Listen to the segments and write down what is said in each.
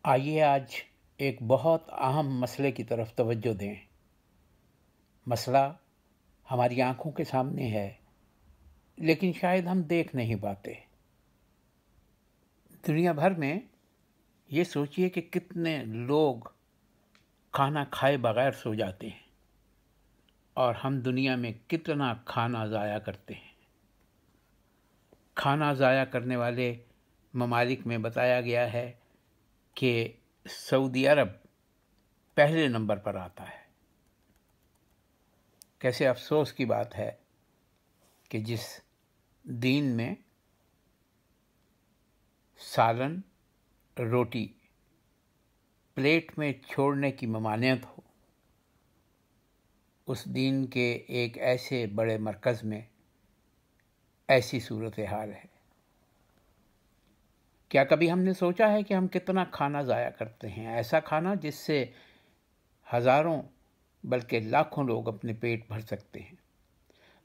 آئیے آج ایک بہت اہم مسئلے کی طرف توجہ دیں۔ مسئلہ ہماری آنکھوں کے سامنے ہے، لیکن شاید ہم دیکھ نہیں پاتے۔ دنیا بھر میں یہ سوچئے کہ کتنے لوگ کھانا کھائے بغیر سو جاتے ہیں، اور ہم دنیا میں کتنا کھانا ضائع کرتے ہیں۔ کھانا ضائع کرنے والے ممالک میں بتایا گیا ہے کہ سعودی عرب پہلے نمبر پر آتا ہے۔ کیسے افسوس کی بات ہے کہ جس دین میں سالن روٹی پلیٹ میں چھوڑنے کی ممانعت ہو، اس دین کے ایک ایسے بڑے مرکز میں ایسی صورتحال ہے۔ کیا کبھی ہم نے سوچا ہے کہ ہم کتنا کھانا ضائع کرتے ہیں؟ ایسا کھانا جس سے ہزاروں بلکہ لاکھوں لوگ اپنے پیٹ بھر سکتے ہیں۔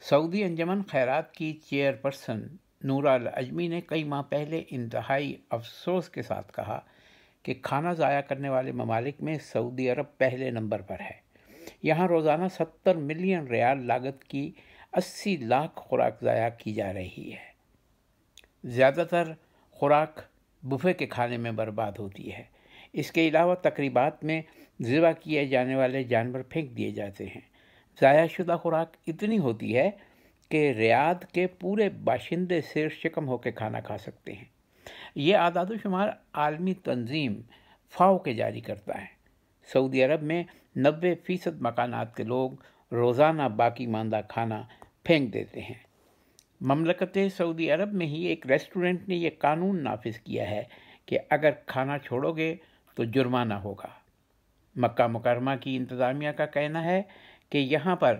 سعودی انجمن خیرات کی چیئر پرسن نورا العجمی نے کئی ماہ پہلے انتہائی افسوس کے ساتھ کہا کہ کھانا ضائع کرنے والے ممالک میں سعودی عرب پہلے نمبر پر ہے۔ یہاں روزانہ 70 ملین ریال لاگت کی 80 لاکھ خوراک ضائع کی جا رہی ہے۔ زیادہ تر خوراک بفے کے کھانے میں برباد ہوتی ہے۔ اس کے علاوہ تقریبات میں ذبح کیے جانے والے جانور پھینک دیے جاتے ہیں۔ ضائع شدہ خوراک اتنی ہوتی ہے کہ ریاض کے پورے باشندے سیر شکم ہو کے کھانا کھا سکتے ہیں۔ یہ اعداد و شمار عالمی تنظیم فاؤ کے جاری کرتا ہے۔ سعودی عرب میں 90% مکانات کے لوگ روزانہ باقی ماندہ کھانا پھینک دیتے ہیں۔ مملکت سعودی عرب میں ہی ایک ریسٹورنٹ نے یہ قانون نافذ کیا ہے کہ اگر کھانا چھوڑو گے تو جرمانہ ہوگا۔ مکہ مکرمہ کی انتظامیہ کا کہنا ہے کہ یہاں پر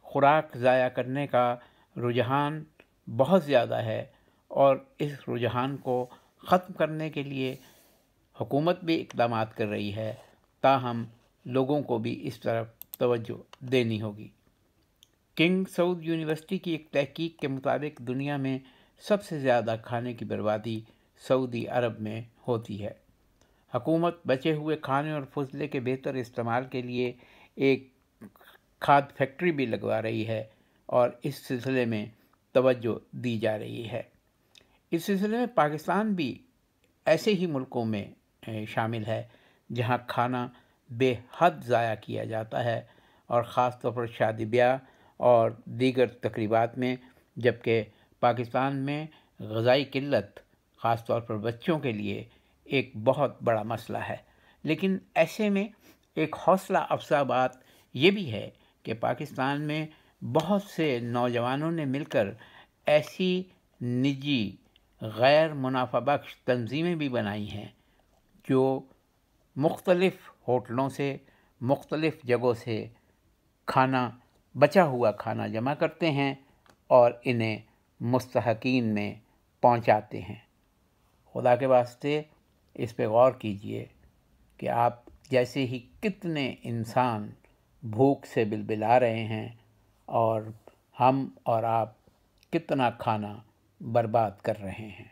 خوراک ضائع کرنے کا رجحان بہت زیادہ ہے، اور اس رجحان کو ختم کرنے کے لیے حکومت بھی اقدامات کر رہی ہے، تاہم لوگوں کو بھی اس طرف توجہ دینی ہوگی۔ کنگ سعود یونیورسٹی کی ایک تحقیق کے مطابق دنیا میں سب سے زیادہ کھانے کی بربادی سعودی عرب میں ہوتی ہے۔ حکومت بچے ہوئے کھانے اور فضلے کے بہتر استعمال کے لیے ایک کھاد فیکٹری بھی لگوا رہی ہے، اور اس سلسلے میں توجہ دی جا رہی ہے۔ اس سلسلے میں پاکستان بھی ایسے ہی ملکوں میں شامل ہے جہاں کھانا بے حد ضائع کیا جاتا ہے، اور خاص طور پر شادی بیاہ اور دیگر تقریبات میں، جبکہ پاکستان میں غذائی قلت خاص طور پر بچوں کے لیے ایک بہت بڑا مسئلہ ہے۔ لیکن ایسے میں ایک حوصلہ افزا بات یہ بھی ہے کہ پاکستان میں بہت سے نوجوانوں نے مل کر ایسی نجی غیر منافع بخش تنظیمیں بھی بنائی ہیں جو مختلف ہوٹلوں سے، مختلف جگہوں سے بچا ہوا کھانا جمع کرتے ہیں اور انہیں مستحقین میں پہنچاتے ہیں۔ خدا کے واسطے اس پہ غور کیجئے کہ آپ جیسے ہی کتنے انسان بھوک سے بلبلا رہے ہیں، اور ہم اور آپ کتنا کھانا برباد کر رہے ہیں۔